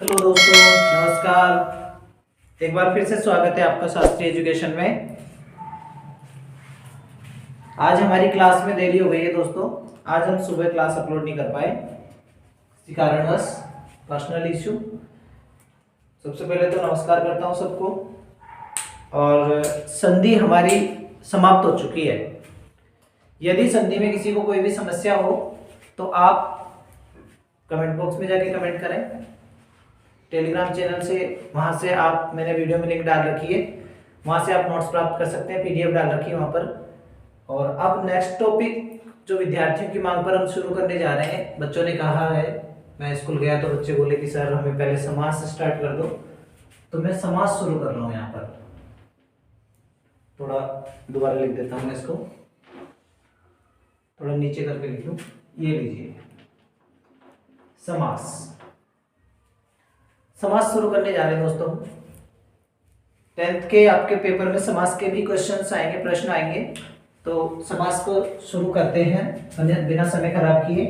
Hello दोस्तों, नमस्कार। एक बार फिर से स्वागत है आपका शास्त्रीय एजुकेशन में। आज हमारी क्लास में देरी हो गई है दोस्तों। आज हम सुबह क्लास अपलोड नहीं कर पाए, इसी कारणवश पर्सनल इश्यू। सबसे पहले तो नमस्कार करता हूँ सबको। और संधि हमारी समाप्त हो चुकी है। यदि संधि में किसी को कोई भी समस्या हो तो आप कमेंट बॉक्स में जाके कमेंट करें। टेलीग्राम चैनल से, वहाँ से आप, मैंने वीडियो में लिंक डाल रखी है, वहाँ से आप नोट्स प्राप्त कर सकते हैं। पीडीएफ डाल रखी है वहाँ पर। और अब नेक्स्ट टॉपिक जो विद्यार्थियों की मांग पर हम शुरू करने जा रहे हैं। बच्चों ने कहा है, मैं स्कूल गया तो बच्चे बोले कि सर हमें पहले समास से स्टार्ट कर दो, तो मैं समास शुरू कर रहा हूँ। यहाँ पर थोड़ा दोबारा लिख देता हूँ मैं इसको, थोड़ा नीचे करके लिख लूँ। ये लीजिए, समास। समास शुरू करने जा रहे हैं दोस्तों। 10th के आपके पेपर में समास के भी क्वेश्चंस आएंगे, प्रश्न आएंगे। तो समास को शुरू करते हैं बिना समय खराब किए।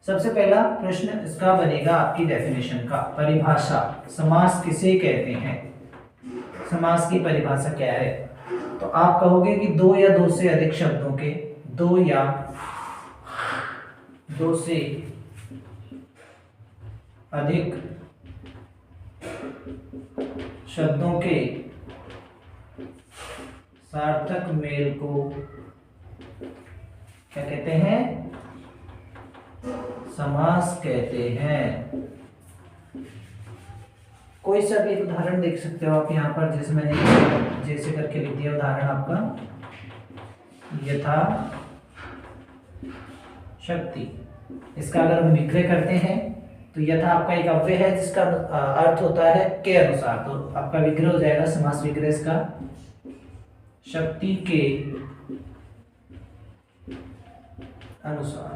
सबसे पहला प्रश्न इसका बनेगा आपकी डेफिनेशन का, परिभाषा। समास किसे कहते हैं, समास की परिभाषा क्या है? तो आप कहोगे कि दो या दो से अधिक शब्दों के, दो या दो से अधिक शब्दों के सार्थक मेल को क्या कहते हैं? समास कहते हैं। कोई सा भी उदाहरण देख सकते हो आप यहाँ पर, जैसे मैंने जैसे करके लिख दिया उदाहरण आपका, यथा शक्ति। इसका अगर हम विग्रह करते हैं तो यथा आपका एक अव्यय है जिसका अर्थ होता है के अनुसार, तो आपका विग्रह हो जाएगा, समास विग्रह इसका, शक्ति के अनुसार।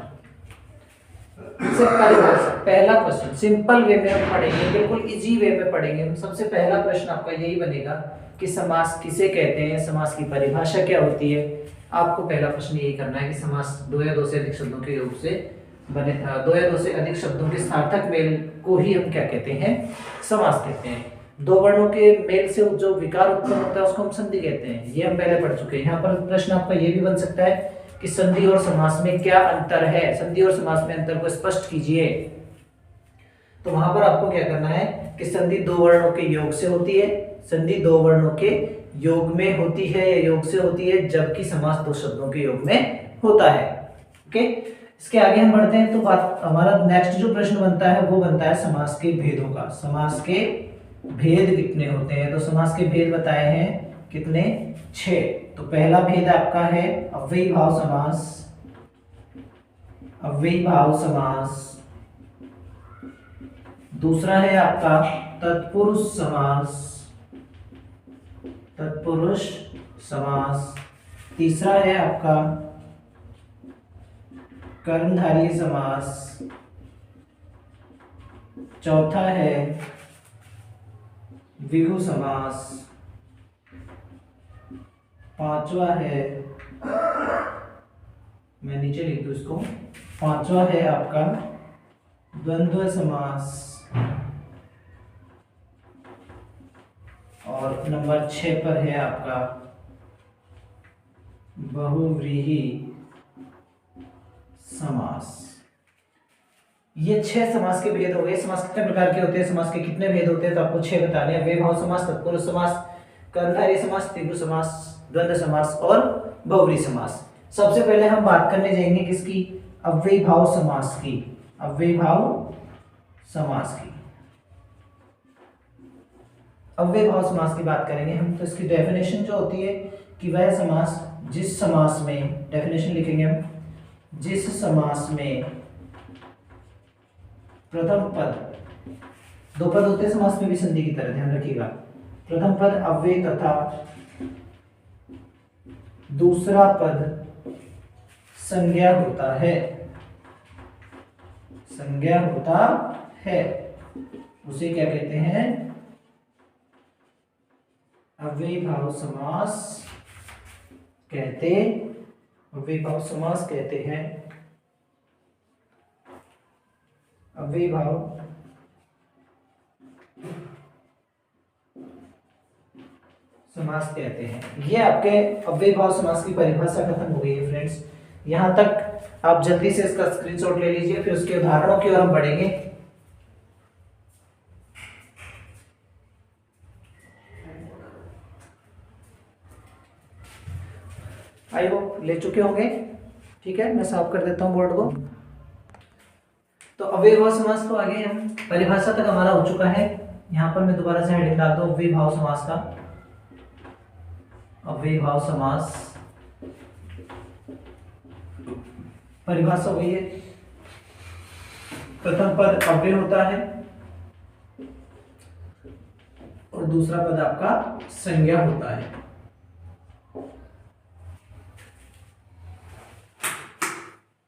पहला क्वेश्चन सिंपल वे में हम पढ़ेंगे, बिल्कुल इजी वे में पढ़ेंगे। सबसे पहला प्रश्न आपका यही बनेगा कि समास किसे कहते हैं, समास की परिभाषा क्या होती है। आपको पहला प्रश्न यही करना है कि समास दो या दो से अधिक शब्दों के योग से बने, दो या दो से अधिक शब्दों के सार्थक मेल को ही हम क्या कहते हैं? समास कहते हैं। दो वर्णों के मेल से जो विकार उत्पन्न होता है उसको हम संधि कहते हैं। ये हम पहले पढ़ चुके हैं। यहाँ पर प्रश्न आपका ये भी बन सकता है कि संधि और समास में क्या अंतर है, संधि और समास में अंतर को स्पष्ट कीजिए। तो वहां पर आपको क्या करना है कि संधि दो वर्णों के योग से होती है, संधि दो वर्णों के योग में होती है या योग से होती है, जबकि समास दो शब्दों के योग में होता है। ओके, इसके आगे हम बढ़ते हैं। तो बात हमारा नेक्स्ट जो प्रश्न बनता है वो बनता है समास के भेदों का। समास के भेद कितने होते हैं? तो समास के भेद बताए हैं कितने? 6। तो पहला भेद आपका है अव्ययी भाव समास, अव्ययी भाव समास। दूसरा है आपका तत्पुरुष समास, तत्पुरुष समास। तीसरा है आपका कर्मधारय समास। चौथा है विभु समास। पांचवा है, मैं नीचे लिख दूं इसको, पांचवा है आपका द्वंद्व समास। और नंबर 6 पर है आपका बहुव्रीहि समास। ये 6 समास के भेद हो गए। समास कितने प्रकार के होते हैं, समास के कितने भेद होते हैं? तो आपको 6 बताने हैं। अव्ययी भाव समास, तत्पुरुष समास, कर्मधारय समास, त्रिभु समास, द्वंद्व समास और बहुव्रीहि समास। सबसे पहले हम बात करने जाएंगे किसकी? अव्ययी भाव समास की, अव्ययी भाव समास की। अव्ययी भाव समास की बात करेंगे हम। तो इसकी डेफिनेशन जो होती है कि वह समास जिस समास में, डेफिनेशन लिखेंगे हम, जिस समास में प्रथम पद, दो पद होते हैं समास में भी संधि की तरह, ध्यान रखिएगा। प्रथम पद अव्यय तथा दूसरा पद संज्ञा होता है, संज्ञा होता है, उसे क्या कहते हैं? अव्ययी भाव समास कहते, अव्ययी भाव समास कहते हैं। अव्ययी भाव समास कहते हैं। ये आपके अव्ययीभाव समास की परिभाषा खत्म हो गई है फ्रेंड्स। यहाँ तक आप जल्दी से इसका स्क्रीनशॉट ले लीजिए, फिर उसके उदाहरणों की ओर हम बढ़ेंगे। आई होप ले चुके होंगे। ठीक है, मैं साफ कर देता हूँ बोर्ड को। तो अव्ययीभाव समास को आगे हम परिभाषा तक हमारा हो चुका है। यहाँ पर मैं दोबारा से हेडिंग डालता हूँ अव्ययीभाव समास का। अव्ययीभाव समास परिभाषा हुई है, प्रथम पद अव्यय होता है और दूसरा पद आपका संज्ञा होता है।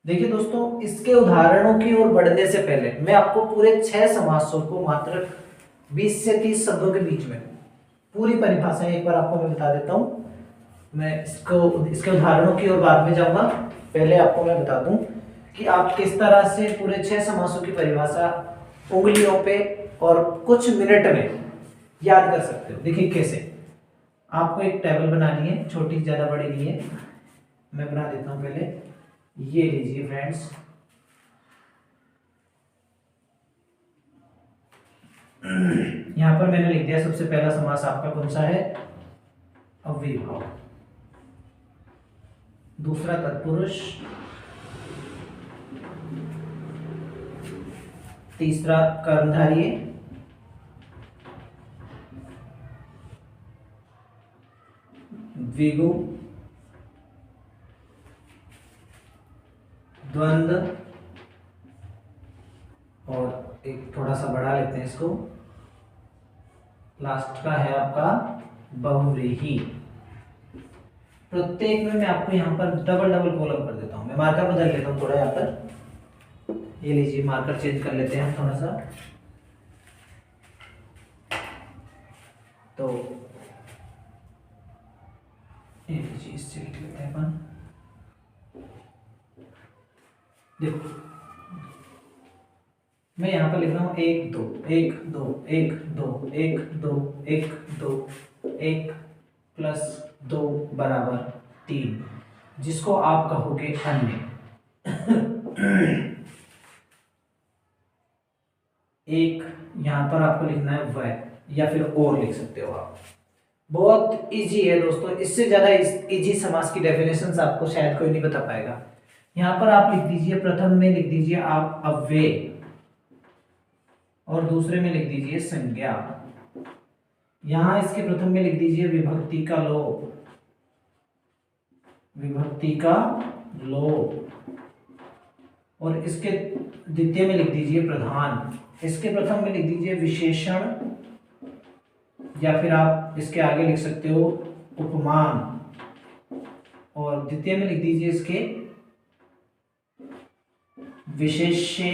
देखिए दोस्तों, इसके उदाहरणों की ओर बढ़ने से पहले मैं आपको पूरे 6 समासों को मात्र 20 से 30 शब्दों के बीच में पूरी परिभाषा एक बार आपको मैं बता देता हूं। मैं इसके उदाहरणों की ओर बाद में जाऊंगा। पहले आपको मैं बता दूं कि आप किस तरह से पूरे 6 समासों की परिभाषा उंगलियों पे और कुछ मिनट में याद कर सकते हो। देखिए कैसे। आपको एक टेबल बनानी है, छोटी ज्यादा बड़ी नहीं है, मैं बना देता हूं। पहले ये लीजिए फ्रेंड्स, यहां पर मैंने लिख दिया सबसे पहला समास आपका कौन सा है, अव्ययीभाव। दूसरा तत्पुरुष, तीसरा कर्मधारय, द्विगु, द्वंद्व, और एक थोड़ा सा बढ़ा लेते हैं इसको, लास्ट का है आपका बहुव्रीहि। प्रत्येक में मैं आपको यहाँ पर डबल डबल कॉलम कर देता हूँ। मैं मार्कर बदल लेता हूँ थोड़ा, यहाँ पर ये लीजिए, मार्कर चेंज कर लेते हैं थोड़ा सा। तो ये लीजिए, इससे लिख लेते हैं अपन। देखो मैं यहाँ पर लिख रहा हूँ 1 2 1 2 1 2 1 2 1 2 1 प्लस 2 बराबर 3, जिसको आप कहोगे अन्य। एक यहाँ पर आपको लिखना है वह, या फिर और लिख सकते हो आप। बहुत इजी है दोस्तों, इससे ज्यादा इजी समास की डेफिनेशंस आपको शायद कोई नहीं बता पाएगा। यहाँ पर आप लिख दीजिए, प्रथम में लिख दीजिए आप अव्यय, और दूसरे में लिख दीजिए संज्ञा। यहां इसके प्रथम में लिख दीजिए विभक्ति का लोप, विभक्ति का लोप, और इसके द्वितीय में लिख दीजिए प्रधान। इसके प्रथम में लिख दीजिए विशेषण, या फिर आप इसके आगे लिख सकते हो उपमान, और द्वितीय में लिख दीजिए इसके विशेष्य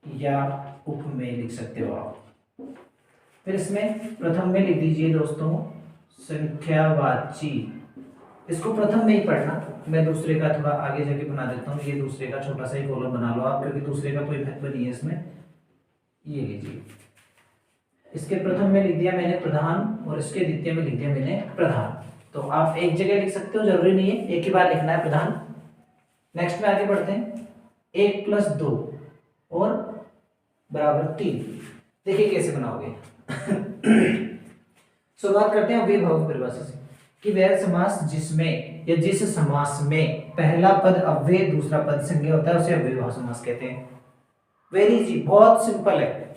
या उपमेय लिख सकते हो आप। फिर इसमें प्रथम में लिख दीजिए दोस्तों संख्यावाची। इसको प्रथम में ही पढ़ना, मैं दूसरे का थोड़ा आगे जाके बना देता हूँ। ये दूसरे का छोटा सा ही कॉलम बना लो आप, क्योंकि दूसरे का कोई महत्व नहीं है इसमें। ये लीजिए, इसके प्रथम में लिख दिया मैंने प्रधान, और इसके द्वितीय में लिख दिया मैंने प्रधान। तो आप एक जगह लिख सकते हो, जरूरी नहीं है एक ही बार लिखना है प्रधान। नेक्स्ट में आगे बढ़ते हैं। 1 प्लस 2 और बराबर 3। देखिए कैसे बनाओगे। शुरुआत करते हैं अव्ययीभाव की परिभाषा से, कि वह समास जिसमें या जिस समास में पहला पद अव्यय दूसरा पद संज्ञा होता है उसे अव्ययीभाव समास कहते हैं। वेरी इजी, बहुत सिंपल है।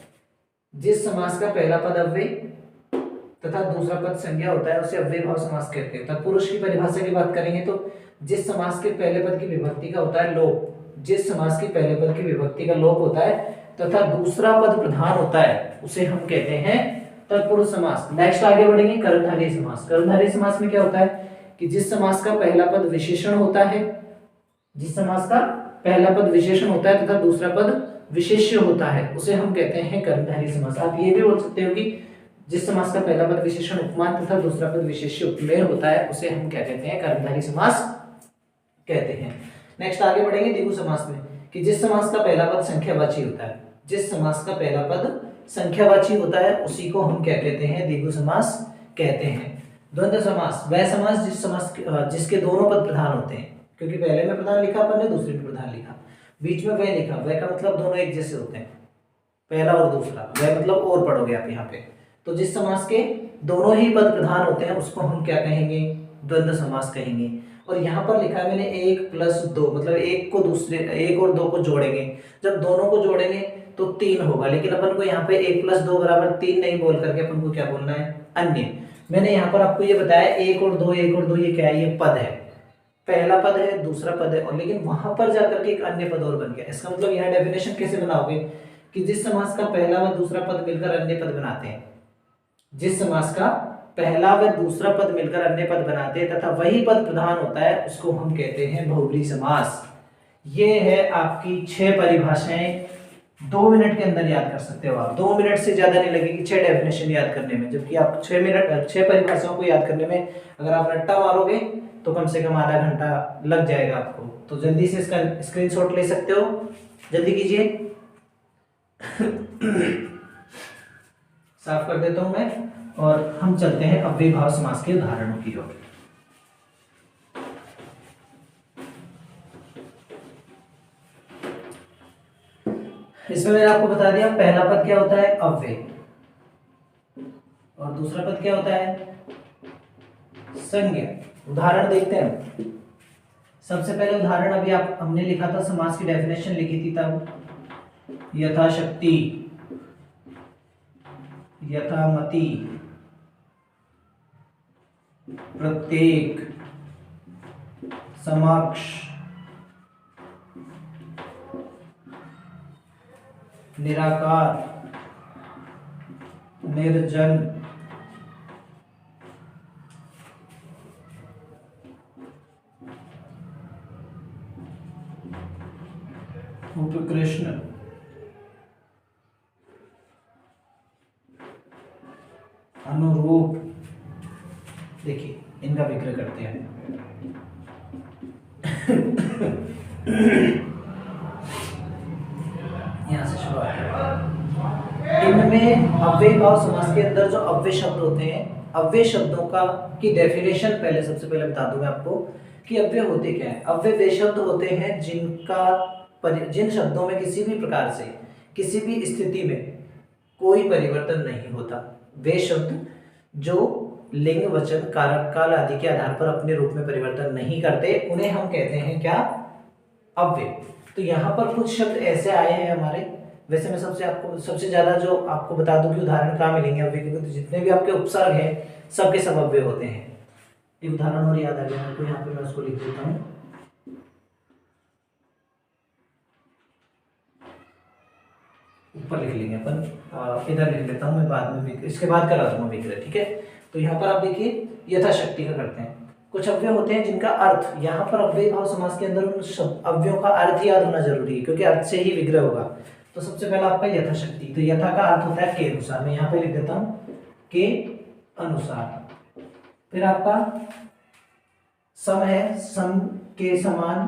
जिस समास का पहला पद अव्यय तथा दूसरा पद संज्ञा होता है उसे अव्ययीभाव समास कहते हैं। तत्पुरुष की परिभाषा की बात करेंगे तो जिस समास के पहले पद की विभक्ति का होता है लोप, जिस समास के पहले पद की विभक्ति का लोप होता है तथा दूसरा पद प्रधान होता है उसे हम कहते हैं तत्पुरुष समास। नेक्स्ट आगे बढ़ेंगे, कर्मधारय समास। कर्मधारय समास में क्या होता है कि जिस समास का पहला पद विशेषण होता है, जिस समास का पहला पद विशेषण होता है तथा दूसरा पद विशेष्य होता है उसे हम कहते हैं कर्मधारय समास। आप ये भी बोल सकते हो कि जिस समास का पहला पद विशेषण उपमान तथा दूसरा पद विशेष्य उपमेय होता है उसे हम क्या कहते हैं, कर्मधारय समास कहते हैं। नेक्स्ट आगे बढ़ेंगे द्विगु समास में, कि जिस समास का पहला पद संख्यावाची होता है, जिस समास का पहला पद संख्यावाची होता है उसी को हम क्या कहते हैं, द्विगु समास कहते हैं। द्वंद्व समास वह समास जिसके दोनों पद प्रधान होते हैं, क्योंकि पहले में प्रधान लिखा अपन ने, दूसरे में प्रधान लिखा, बीच में वह लिखा, वह का मतलब दोनों एक जैसे होते हैं, पहला और दूसरा, वह मतलब और पढ़ोगे आप यहाँ पे। तो जिस समास के दोनों ही पद प्रधान होते हैं उसको हम क्या कहेंगे, द्वंद्व समास कहेंगे। और यहाँ पर लिखा है मैंने 1+2, मतलब एक और दो को जोड़ेंगे, जब दोनों को जोड़ेंगे तो 3 होगा, लेकिन अपन को यहाँ पे 1+2 = 3 नहीं बोल करके अपन को क्या बोलना है, अन्य। मैंने यहाँ पर आपको ये बताया 1 और 2 ये क्या है, ये पद है, पहला पद है, दूसरा पद है, और लेकिन वहां पर जाकर के एक अन्य पद और बन गया। इसका मतलब यहाँ डेफिनेशन कैसे बनाओगे कि जिस समास का पहला व दूसरा पद मिलकर अन्य पद बनाते हैं, जिस समास का पहला व दूसरा पद मिलकर अन्य पद बनाते हैं तथा वही पद प्रधान होता है उसको हम कहते हैं बहुब्रीहि समास। ये है आपकी 6 परिभाषाएं, 2 मिनट के अंदर याद कर सकते हो आप, 2 मिनट से ज्यादा नहीं लगेगी 6 डेफिनेशन याद करने में, जबकि आप 6 परिभाषाओं को याद करने में अगर आप रट्टा मारोगे तो कम से कम आधा घंटा लग जाएगा आपको। तो जल्दी से इसका स्क्रीनशॉट ले सकते हो, जल्दी कीजिए। साफ कर देता हूं मैं और हम चलते हैं अव्ययीभाव समास के उदाहरणों की ओर। इसमें मैंने आपको बता दिया पहला पद क्या होता है, अव्यय, और दूसरा पद क्या होता है, संज्ञा। उदाहरण देखते हैं। सबसे पहले उदाहरण अभी हमने लिखा था, समास की डेफिनेशन लिखी थी तब, यथाशक्ति, यथामति, प्रत्येक, समक्ष, निराकार, निर्जन, उपकृष्ण, अनुरूप। देखिए इनका विग्रह करते हैं। यहां से शुरुआत करें। इनमें अव्ययीभाव समास के अंदर जो अव्यय शब्द होते हैं, अव्यय शब्दों का की डेफिनेशन पहले सबसे पहले बता दूं मैं आपको कि अव्यय होते क्या है। अव्यय वे शब्द होते हैं जिन शब्दों में किसी भी प्रकार से किसी भी स्थिति में कोई परिवर्तन नहीं होता। वे शब्द जो लिंग, वचन, कारक, काल आदि के आधार पर अपने रूप में परिवर्तन नहीं करते, उन्हें हम कहते हैं क्या, अव्यय। तो यहाँ पर कुछ शब्द ऐसे आए हैं हमारे, वैसे मैं सबसे ज्यादा जो आपको बता दूं कि उदाहरण कहाँ मिलेंगे अव्यय के, तो जितने भी आपके उपसर्ग हैं सबके सब अव्यय होते हैं। एक उदाहरण और याद आ गया मेरे को, यहाँ पे मैं उसको लिख देता हूँ। ऊपर लिख लेंगे अपन, इधर लिख लेता हूँ मैं, बाद में इसके बाद करा दूंगा विग्रह, ठीक है। तो यहाँ पर आप देखिए यथाशक्ति का करते हैं। कुछ अव्यय होते हैं जिनका अर्थ, यहाँ पर अव्ययीभाव समास के अंदर उन अव्ययों का अर्थ याद होना जरूरी है, क्योंकि अर्थ से ही विग्रह होगा। तो सबसे पहला आपका यथाशक्ति, तो यथा का अर्थ होता है के अनुसार, मैं यहाँ पे लिख देता हूँ के अनुसार। फिर आपका सम है, सम के समान,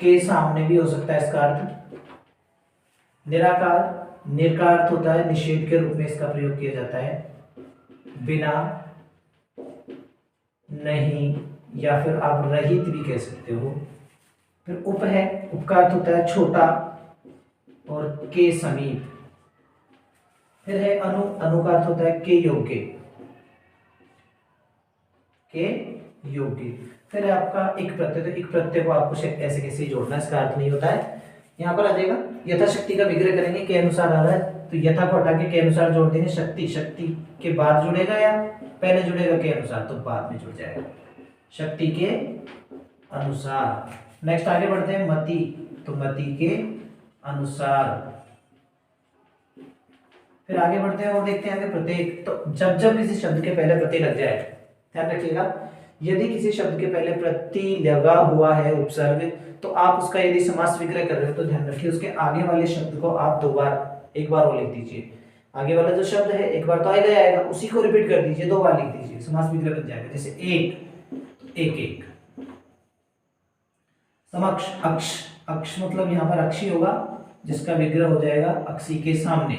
के सामने भी हो सकता है इसका अर्थ। निराकार, निर का अर्थ होता है निषेध के रूप में इसका प्रयोग किया जाता है। बिना, नहीं, या फिर आप रहित भी कह सकते हो। फिर उप है, उप का अर्थ होता है छोटा, और के समीप। फिर है अनु, अनु का अर्थ होता है के योग्य, के योग्य। फिर है आपका एक प्रत्यय, तो एक प्रत्यय को आपको ऐसे कैसे जोड़ना, इसका अर्थ नहीं होता है। यहाँ पर आ जाएगा यथाशक्ति का विग्रह करेंगे, के अनुसार आ रहा है तो यथा को हटा के अनुसार जोड़ देंगे। शक्ति, शक्ति के बाद जुड़ेगा या पहले जुड़ेगा के अनुसार, तो बाद में जुड़ जाएगा, शक्ति के अनुसार। नेक्स्ट आगे बढ़ते हैं, मति, तो मति के अनुसार। फिर आगे बढ़ते हैं और देखते हैं आगे प्रत्येक। तो जब जब किसी शब्द के पहले प्रत्यय लग जाए, ध्यान रखिएगा, यदि किसी शब्द के पहले प्रत्यय लगा हुआ है उपसर्ग, तो आप उसका यदि समास विग्रह कर रहे हो तो ध्यान रखिए उसके आगे वाले शब्द को आप दो बार, एक बार और लिख दीजिए। आगे वाला जो शब्द है एक बार तो आएगा ही आएगा, उसी को रिपीट कर दीजिए, दो बार लिख दीजिए, समास विग्रह बन जाएगा। जैसे एक, एक एक। समक्ष, अक्ष, अक्ष मतलब यहाँ पर अक्षी होगा, जिसका विग्रह हो जाएगा अक्षी के सामने।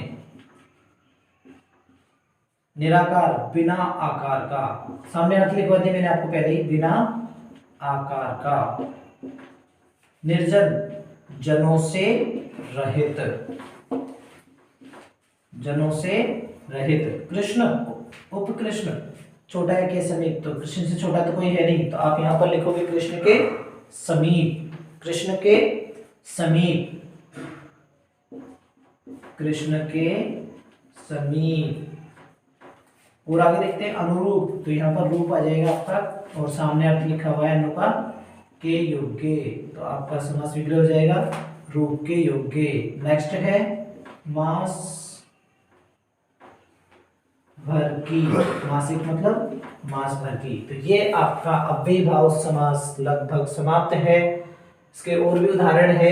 निराकार, बिना आकार का। सामने अर्थ लिखवा दिया मैंने आपको पहले ही, बिना आकार का। निर्जन, जनों से रहित, जनों से रहित। कृष्ण, उपकृष्ण, छोटा है के समीप, तो कृष्ण से छोटा तो कोई है नहीं, तो आप यहां पर लिखोगे कृष्ण के समीप, कृष्ण के समीप, कृष्ण के समीप। और आगे देखते हैं अनुरूप, तो यहाँ पर रूप आ जाएगा आपका, और सामने अर्थ लिखा हुआ है अनुपा के योग्य, तो आपका समास विग्रह हो जाएगा रूप के योग्य। नेक्स्ट है मास भर की, मासिक मतलब मास भर की। तो ये आपका अव्ययीभाव समास लगभग समाप्त है। इसके और भी उदाहरण है,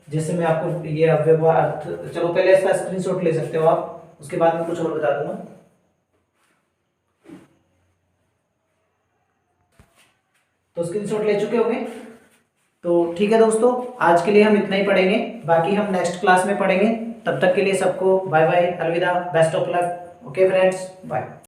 जैसे मैं आपको ये अव्ययीभाव अर्थ, चलो पहले इसका स्क्रीनशॉट ले सकते हो आप, उसके बाद में कुछ और बता दूंगा। तो स्क्रीनशॉट ले चुके होंगे, तो ठीक है दोस्तों, आज के लिए हम इतना ही पढ़ेंगे, बाकी हम नेक्स्ट क्लास में पढ़ेंगे। तब तक के लिए सबको बाय बाय, अलविदा, best of luck. Okay friends, bye.